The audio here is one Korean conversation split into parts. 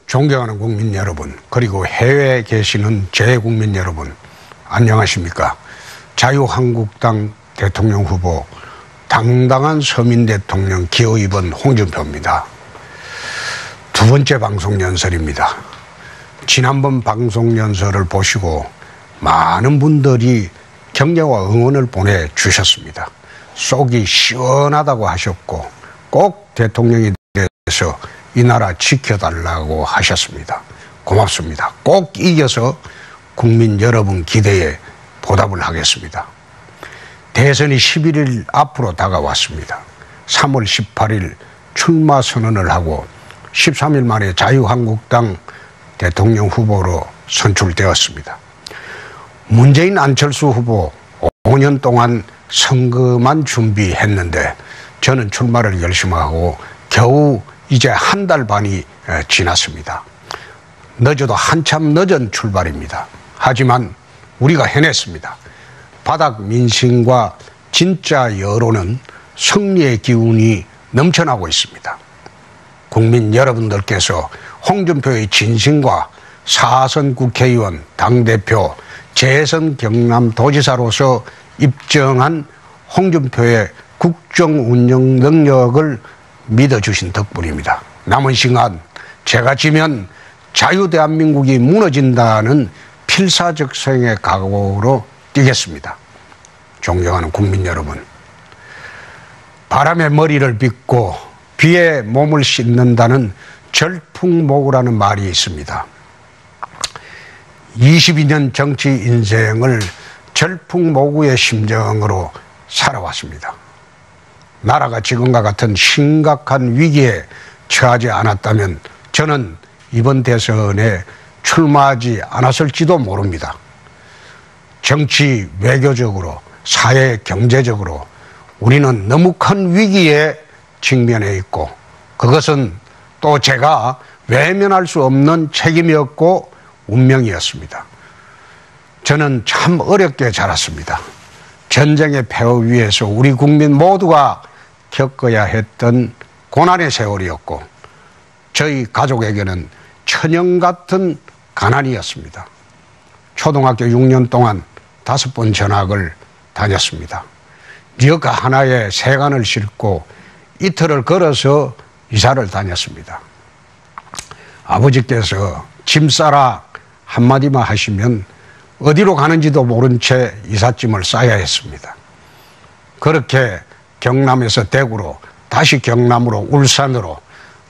존경하는 국민 여러분, 그리고 해외에 계시는 재국민 여러분, 안녕하십니까? 자유한국당 대통령 후보, 당당한 서민 대통령 기호 2번 홍준표입니다. 두 번째 방송 연설입니다. 지난번 방송 연설을 보시고 많은 분들이 격려와 응원을 보내주셨습니다. 속이 시원하다고 하셨고 꼭 대통령이 돼서 이 나라 지켜달라고 하셨습니다. 고맙습니다. 꼭 이겨서 국민 여러분 기대에 보답을 하겠습니다. 대선이 11일 앞으로 다가왔습니다. 3월 18일 출마 선언을 하고 13일 만에 자유한국당 대통령 후보로 선출되었습니다. 문재인 안철수 후보 5년 동안 선거만 준비했는데 저는 출마를 결심하고 겨우 이제 한 달 반이 지났습니다. 늦어도 한참 늦은 출발입니다. 하지만 우리가 해냈습니다. 바닥 민심과 진짜 여론은 승리의 기운이 넘쳐나고 있습니다. 국민 여러분들께서 홍준표의 진심과 4선 국회의원, 당대표, 재선 경남도지사로서 입증한 홍준표의 국정 운영 능력을 믿어주신 덕분입니다. 남은 시간 제가 지면 자유대한민국이 무너진다는 필사적성의 각오로 뛰겠습니다. 존경하는 국민 여러분, 바람에 머리를 빗고 비에 몸을 씻는다는 절풍모구라는 말이 있습니다. 22년 정치 인생을 절풍모구의 심정으로 살아왔습니다. 나라가 지금과 같은 심각한 위기에 처하지 않았다면 저는 이번 대선에 출마하지 않았을지도 모릅니다. 정치, 외교적으로, 사회, 경제적으로 우리는 너무 큰 위기에 직면해 있고 그것은 또 제가 외면할 수 없는 책임이었고 운명이었습니다. 저는 참 어렵게 자랐습니다. 전쟁의 폐허 위에서 우리 국민 모두가 겪어야 했던 고난의 세월이었고 저희 가족에게는 천연 같은 가난이었습니다. 초등학교 6년 동안 5번 전학을 다녔습니다. 리어카 하나에 세간을 싣고 이틀을 걸어서 이사를 다녔습니다. 아버지께서 짐 싸라 한마디만 하시면 어디로 가는지도 모른 채 이삿짐을 싸야 했습니다. 그렇게 경남에서 대구로, 다시 경남으로, 울산으로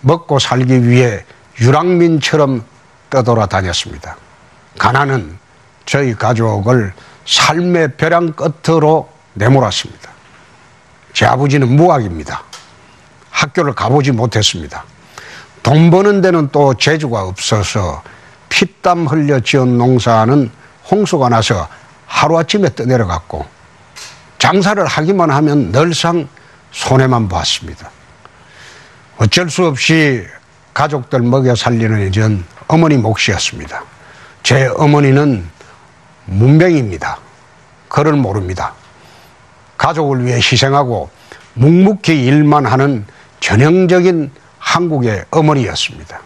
먹고 살기 위해 유랑민처럼 떠돌아 다녔습니다. 가난은 저희 가족을 삶의 벼랑 끝으로 내몰았습니다. 제 아버지는 무학입니다. 학교를 가보지 못했습니다. 돈 버는 데는 또 재주가 없어서 피땀 흘려 지은 농사는 홍수가 나서 하루아침에 떠내려갔고 장사를 하기만 하면 늘상 손해만 봤습니다. 어쩔 수 없이 가족들 먹여 살리는 일은 어머니 몫이었습니다. 제 어머니는 문맹입니다. 글을 모릅니다. 가족을 위해 희생하고 묵묵히 일만 하는 전형적인 한국의 어머니였습니다.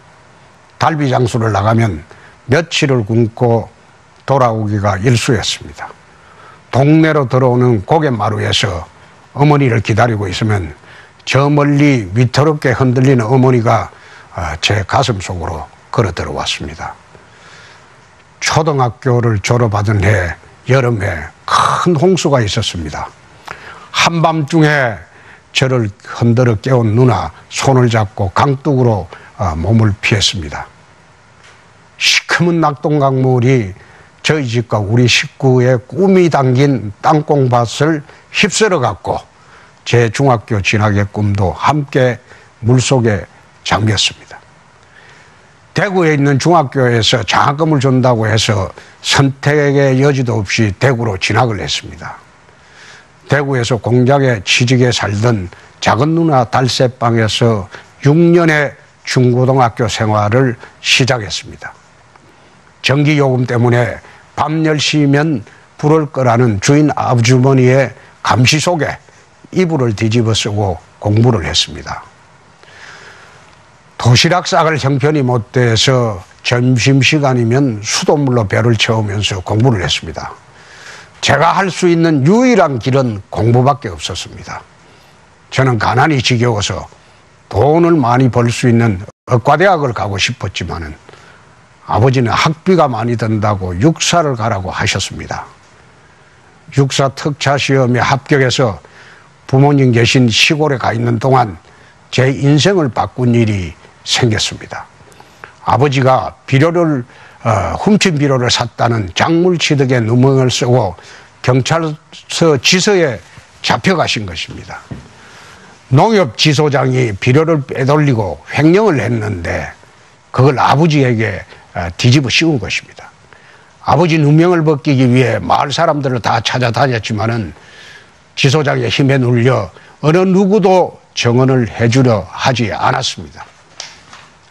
달비 장수를 나가면 며칠을 굶고 돌아오기가 일쑤였습니다. 동네로 들어오는 고갯마루에서 어머니를 기다리고 있으면 저 멀리 위태롭게 흔들리는 어머니가 제 가슴 속으로 걸어 들어왔습니다. 초등학교를 졸업하던 해 여름에 큰 홍수가 있었습니다. 한밤중에 저를 흔들어 깨운 누나 손을 잡고 강둑으로 몸을 피했습니다. 시커먼 낙동강물이 저희 집과 우리 식구의 꿈이 담긴 땅콩밭을 휩쓸어 갔고 제 중학교 진학의 꿈도 함께 물속에 잠겼습니다. 대구에 있는 중학교에서 장학금을 준다고 해서 선택의 여지도 없이 대구로 진학을 했습니다. 대구에서 공장에 취직해 살던 작은 누나 달새방에서 6년의 중고등학교 생활을 시작했습니다. 전기요금 때문에 밤 10시면 불을 끄라는 주인 아주머니의 감시 속에 이불을 뒤집어 쓰고 공부를 했습니다. 도시락 싸갈 형편이 못 돼서 점심시간이면 수돗물로 배를 채우면서 공부를 했습니다. 제가 할 수 있는 유일한 길은 공부밖에 없었습니다. 저는 가난이 지겨워서 돈을 많이 벌 수 있는 의과대학을 가고 싶었지만은 아버지는 학비가 많이 든다고 육사를 가라고 하셨습니다. 육사 특차 시험에 합격해서 부모님 계신 시골에 가 있는 동안 제 인생을 바꾼 일이 생겼습니다. 아버지가 훔친 비료를 샀다는 작물 취득에 누명을 쓰고 경찰서 지서에 잡혀가신 것입니다. 농협지소장이 비료를 빼돌리고 횡령을 했는데 그걸 아버지에게 뒤집어 씌운 것입니다. 아버지 누명을 벗기기 위해 마을 사람들을 다 찾아다녔지만은 지소장의 힘에 눌려 어느 누구도 정언을 해주려 하지 않았습니다.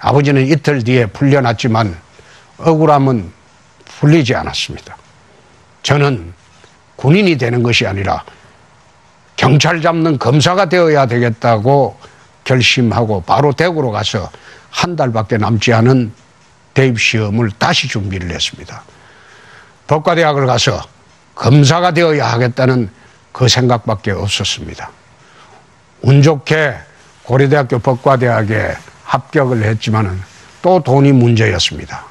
아버지는 이틀 뒤에 풀려났지만 억울함은 풀리지 않았습니다. 저는 군인이 되는 것이 아니라 경찰 잡는 검사가 되어야 되겠다고 결심하고 바로 대구로 가서 한 달밖에 남지 않은 대입시험을 다시 준비를 했습니다. 법과대학을 가서 검사가 되어야 하겠다는 그 생각밖에 없었습니다. 운 좋게 고려대학교 법과대학에 합격을 했지만 또 돈이 문제였습니다.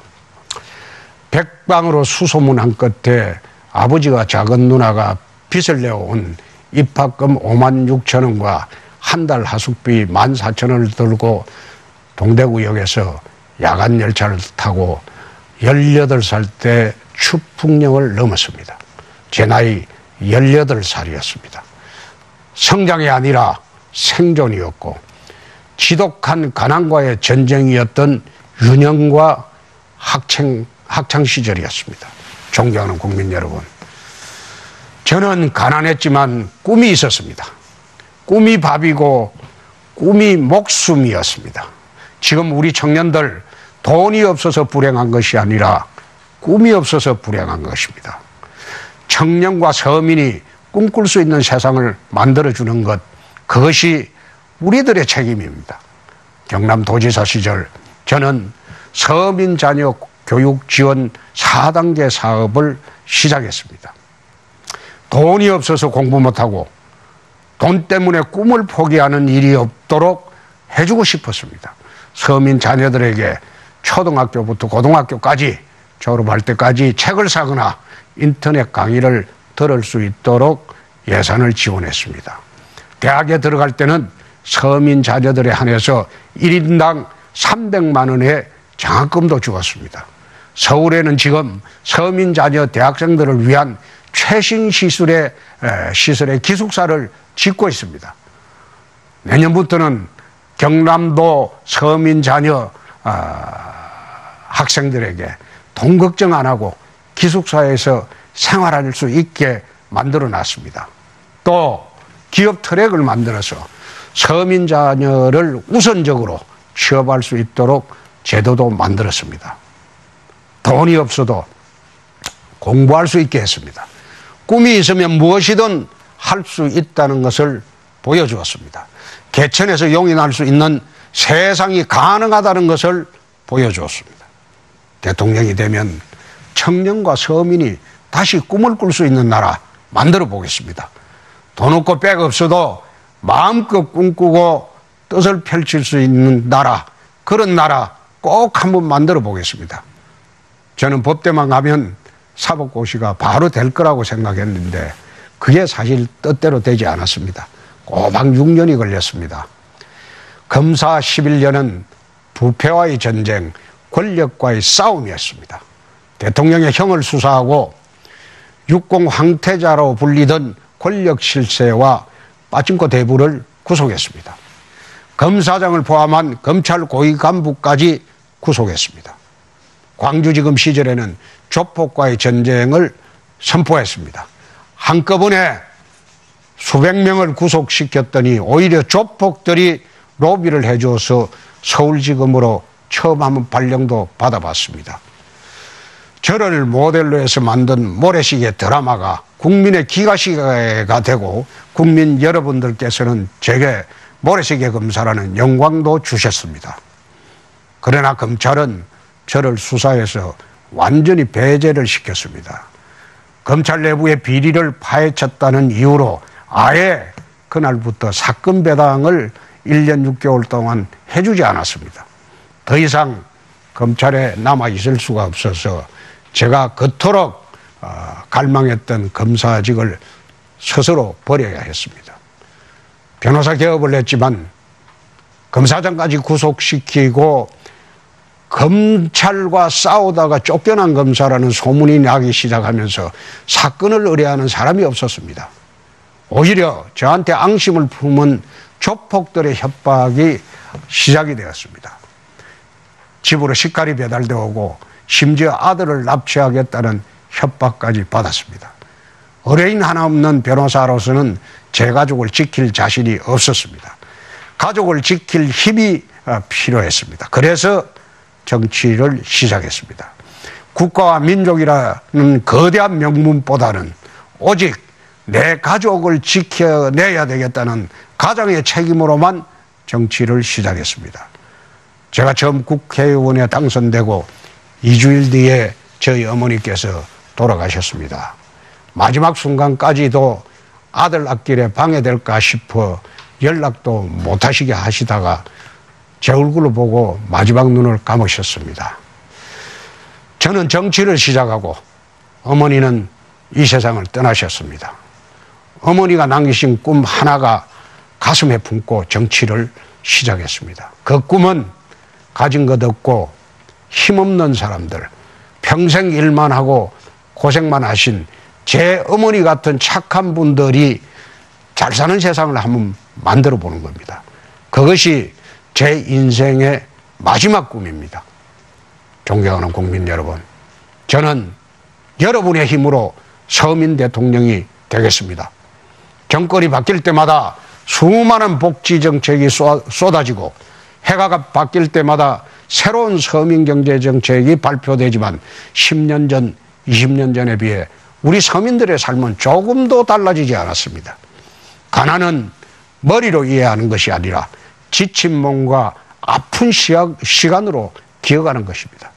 백방으로 수소문한 끝에 아버지가 작은 누나가 빚을 내어온 입학금 56,000원과 한 달 하숙비 14,000원을 들고 동대구역에서 야간 열차를 타고 18살 때 추풍령을 넘었습니다. 제 나이 18살이었습니다. 성장이 아니라 생존이었고 지독한 가난과의 전쟁이었던 유년과 학창 시절이었습니다. 존경하는 국민 여러분, 저는 가난했지만 꿈이 있었습니다. 꿈이 밥이고 꿈이 목숨이었습니다. 지금 우리 청년들 돈이 없어서 불행한 것이 아니라 꿈이 없어서 불행한 것입니다. 청년과 서민이 꿈꿀 수 있는 세상을 만들어주는 것, 그것이 우리들의 책임입니다. 경남도지사 시절 저는 서민 자녀 교육 지원 4단계 사업을 시작했습니다. 돈이 없어서 공부 못하고 돈 때문에 꿈을 포기하는 일이 없도록 해주고 싶었습니다. 서민 자녀들에게 초등학교부터 고등학교까지 졸업할 때까지 책을 사거나 인터넷 강의를 들을 수 있도록 예산을 지원했습니다. 대학에 들어갈 때는 서민 자녀들에 한해서 1인당 300만 원의 장학금도 주었습니다. 서울에는 지금 서민 자녀 대학생들을 위한 최신 시설의 기숙사를 짓고 있습니다. 내년부터는 경남도 서민 자녀 학생들에게 돈 걱정 안 하고 기숙사에서 생활할 수 있게 만들어 놨습니다. 또 기업 트랙을 만들어서 서민 자녀를 우선적으로 취업할 수 있도록 제도도 만들었습니다. 돈이 없어도 공부할 수 있게 했습니다. 꿈이 있으면 무엇이든 할 수 있다는 것을 보여주었습니다. 개천에서 용인할 수 있는 세상이 가능하다는 것을 보여주었습니다. 대통령이 되면 청년과 서민이 다시 꿈을 꿀 수 있는 나라 만들어 보겠습니다. 돈 없고 백 없어도 마음껏 꿈꾸고 뜻을 펼칠 수 있는 나라, 그런 나라 꼭 한번 만들어 보겠습니다. 저는 법대만 가면 사법고시가 바로 될 거라고 생각했는데 그게 사실 뜻대로 되지 않았습니다. 꼬박 6년이 걸렸습니다. 검사 11년은 부패와의 전쟁, 권력과의 싸움이었습니다. 대통령의 형을 수사하고 육공 황태자로 불리던 권력 실세와 빠진코 대부를 구속했습니다. 검사장을 포함한 검찰 고위 간부까지 구속했습니다. 광주지검 시절에는 조폭과의 전쟁을 선포했습니다. 한꺼번에 수백 명을 구속시켰더니 오히려 조폭들이 로비를 해줘서 서울지검으로 처음 한번 발령도 받아봤습니다. 저를 모델로 해서 만든 모래시계 드라마가 국민의 기가시계가 되고 국민 여러분들께서는 제게 모래시계 검사라는 영광도 주셨습니다. 그러나 검찰은 저를 수사해서 완전히 배제를 시켰습니다. 검찰 내부의 비리를 파헤쳤다는 이유로 아예 그날부터 사건 배당을 1년 6개월 동안 해주지 않았습니다. 더 이상 검찰에 남아있을 수가 없어서 제가 그토록 갈망했던 검사직을 스스로 버려야 했습니다. 변호사 개업을 했지만 검사장까지 구속시키고 검찰과 싸우다가 쫓겨난 검사라는 소문이 나기 시작하면서 사건을 의뢰하는 사람이 없었습니다. 오히려 저한테 앙심을 품은 조폭들의 협박이 시작이 되었습니다. 집으로 식칼이 배달되어 오고 심지어 아들을 납치하겠다는 협박까지 받았습니다. 의뢰인 하나 없는 변호사로서는 제 가족을 지킬 자신이 없었습니다. 가족을 지킬 힘이 필요했습니다. 그래서 정치를 시작했습니다. 국가와 민족이라는 거대한 명분보다는 오직 내 가족을 지켜내야 되겠다는 가장의 책임으로만 정치를 시작했습니다. 제가 처음 국회의원에 당선되고 2주일 뒤에 저희 어머니께서 돌아가셨습니다. 마지막 순간까지도 아들 앞길에 방해될까 싶어 연락도 못하시게 하시다가 제 얼굴을 보고 마지막 눈을 감으셨습니다. 저는 정치를 시작하고 어머니는 이 세상을 떠나셨습니다. 어머니가 남기신 꿈 하나가 가슴에 품고 정치를 시작했습니다. 그 꿈은 가진 것 없고 힘없는 사람들, 평생 일만 하고 고생만 하신 제 어머니 같은 착한 분들이 잘 사는 세상을 한번 만들어 보는 겁니다. 그것이 제 인생의 마지막 꿈입니다. 존경하는 국민 여러분, 저는 여러분의 힘으로 서민 대통령이 되겠습니다. 정권이 바뀔 때마다 수많은 복지 정책이 쏟아지고 해가 바뀔 때마다 새로운 서민 경제 정책이 발표되지만 10년 전, 20년 전에 비해 우리 서민들의 삶은 조금도 달라지지 않았습니다. 가난은 머리로 이해하는 것이 아니라 지친 몸과 아픈 시간으로 기억하는 것입니다.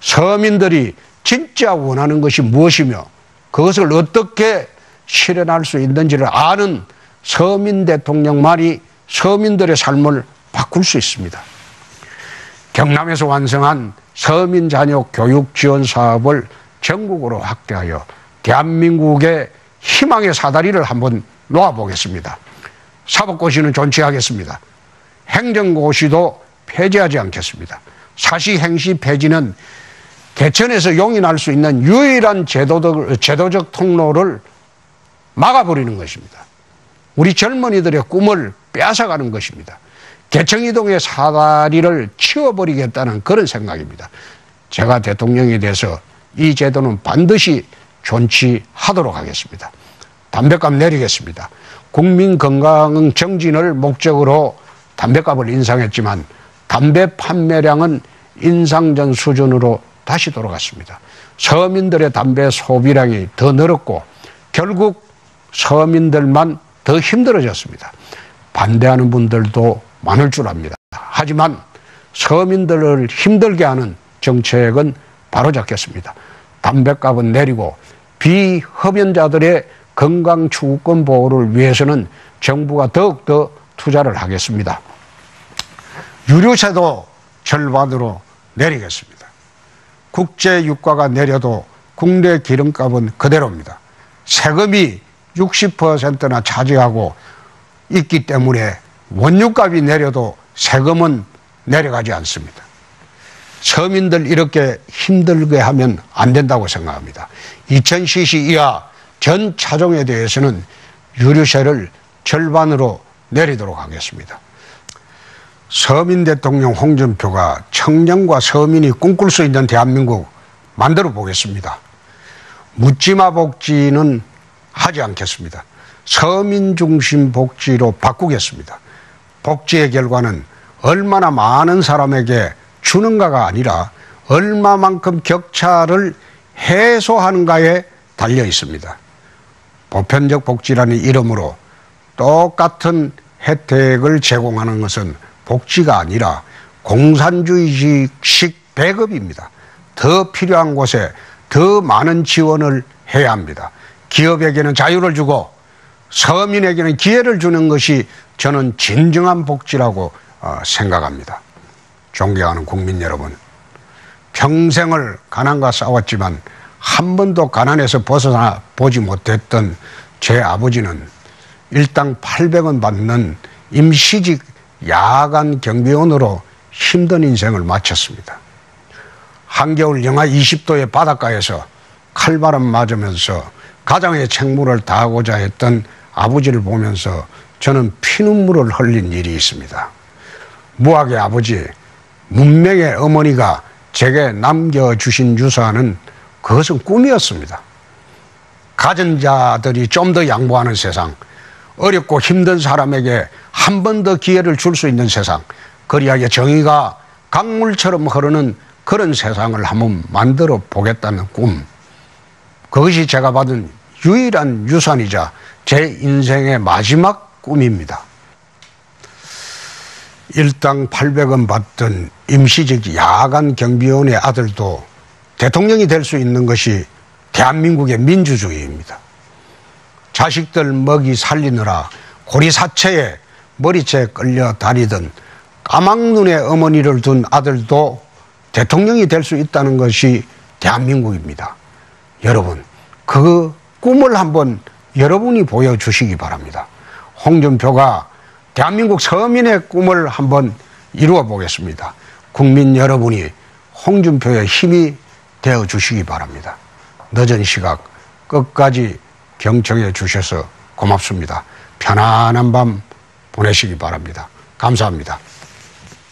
서민들이 진짜 원하는 것이 무엇이며 그것을 어떻게 실현할 수 있는지를 아는 서민 대통령만이 서민들의 삶을 바꿀 수 있습니다. 경남에서 완성한 서민 자녀 교육 지원 사업을 전국으로 확대하여 대한민국의 희망의 사다리를 한번 놓아보겠습니다. 사법고시는 존치하겠습니다. 행정고시도 폐지하지 않겠습니다. 사시행시 폐지는 개천에서 용인할 수 있는 유일한 제도적 통로를 막아버리는 것입니다. 우리 젊은이들의 꿈을 빼앗아가는 것입니다. 개천이동의 사다리를 치워버리겠다는 그런 생각입니다. 제가 대통령이 돼서 이 제도는 반드시 존치하도록 하겠습니다. 담뱃값 내리겠습니다. 국민 건강 정진을 목적으로 담뱃값을 인상했지만 담배 판매량은 인상 전 수준으로 다시 돌아갔습니다. 서민들의 담배 소비량이 더 늘었고 결국 서민들만 더 힘들어졌습니다. 반대하는 분들도 많을 줄 압니다. 하지만 서민들을 힘들게 하는 정책은 바로잡겠습니다. 담뱃값은 내리고 비흡연자들의 건강추구권 보호를 위해서는 정부가 더욱더 투자를 하겠습니다. 유류세도 절반으로 내리겠습니다. 국제 유가가 내려도 국내 기름값은 그대로입니다. 세금이 60%나 차지하고 있기 때문에 원유값이 내려도 세금은 내려가지 않습니다. 서민들 이렇게 힘들게 하면 안 된다고 생각합니다. 2000cc 이하 전 차종에 대해서는 유류세를 절반으로 내리도록 하겠습니다. 서민 대통령 홍준표가 청년과 서민이 꿈꿀 수 있는 대한민국 만들어 보겠습니다. 묻지마 복지는 하지 않겠습니다. 서민 중심 복지로 바꾸겠습니다. 복지의 결과는 얼마나 많은 사람에게 주는가가 아니라 얼마만큼 격차를 해소하는가에 달려 있습니다. 보편적 복지라는 이름으로 똑같은 혜택을 제공하는 것은 복지가 아니라 공산주의식 배급입니다. 더 필요한 곳에 더 많은 지원을 해야 합니다. 기업에게는 자유를 주고 서민에게는 기회를 주는 것이 저는 진정한 복지라고 생각합니다. 존경하는 국민 여러분, 평생을 가난과 싸웠지만 한 번도 가난에서 벗어나 보지 못했던 제 아버지는 일당 800원 받는 임시직 야간 경비원으로 힘든 인생을 마쳤습니다. 한겨울 영하 20도의 바닷가에서 칼바람 맞으면서 가장의 책무를 다하고자 했던 아버지를 보면서 저는 피눈물을 흘린 일이 있습니다. 무학의 아버지, 문명의 어머니가 제게 남겨주신 유산은 그것은 꿈이었습니다. 가진 자들이 좀 더 양보하는 세상, 어렵고 힘든 사람에게 한 번 더 기회를 줄 수 있는 세상, 그리하여 정의가 강물처럼 흐르는 그런 세상을 한번 만들어 보겠다는 꿈, 그것이 제가 받은 유일한 유산이자 제 인생의 마지막 꿈입니다. 일당 800원 받던 임시직 야간 경비원의 아들도 대통령이 될 수 있는 것이 대한민국의 민주주의입니다. 자식들 먹이 살리느라 고리사체에 머리채 끌려 다니던 까막눈의 어머니를 둔 아들도 대통령이 될 수 있다는 것이 대한민국입니다. 여러분, 그 꿈을 한번 여러분이 보여주시기 바랍니다. 홍준표가 대한민국 서민의 꿈을 한번 이루어 보겠습니다. 국민 여러분이 홍준표의 힘이 되어 주시기 바랍니다. 늦은 시각 끝까지 경청해 주셔서 고맙습니다. 편안한 밤 보내시기 바랍니다. 감사합니다.